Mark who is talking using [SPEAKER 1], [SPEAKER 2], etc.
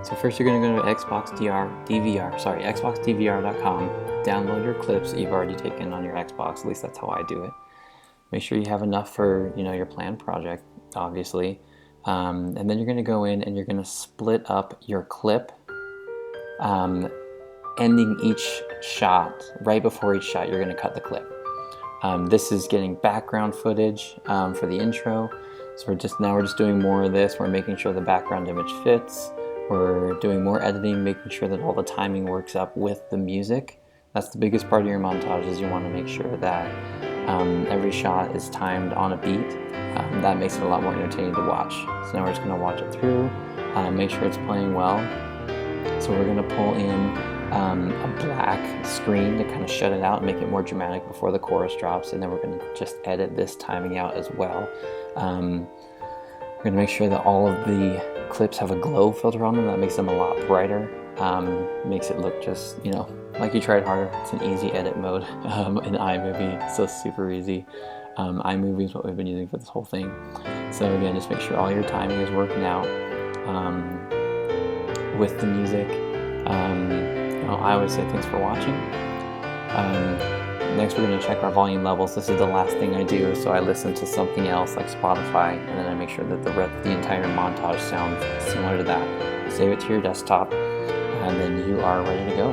[SPEAKER 1] So first you're going to go to xboxdvr.com, download your clips that you've already taken on your Xbox. At least that's how I do it. Make sure you have enough for your planned project, obviously. And then you're going to go in and you're going to split up your clip, ending each shot. Right before each shot, you're going to cut the clip. This is getting background footage for the intro. So we're just doing more of this. We're making sure the background image fits. We're doing more editing, making sure that all the timing works up with the music. That's the biggest part of your montage, is you want to make sure that every shot is timed on a beat. That makes it a lot more entertaining to watch. So now we're just going to watch it through, make sure it's playing well. So we're going to pull in a black screen to kind of shut it out and make it more dramatic before the chorus drops, and then we're going to just edit this timing out as well. We're going to make sure that all of the clips have a glow filter on them. That makes them a lot brighter. Makes it look just, like you tried harder. It's an easy edit mode in iMovie, so super easy. iMovie is what we've been using for this whole thing. So again, just make sure all your timing is working out with the music. I always say thanks for watching. Next we're going to check our volume levels. This is the last thing I do, so I listen to something else like Spotify, and then I make sure that the entire montage sounds similar to that. Save it to your desktop, and then you are ready to go.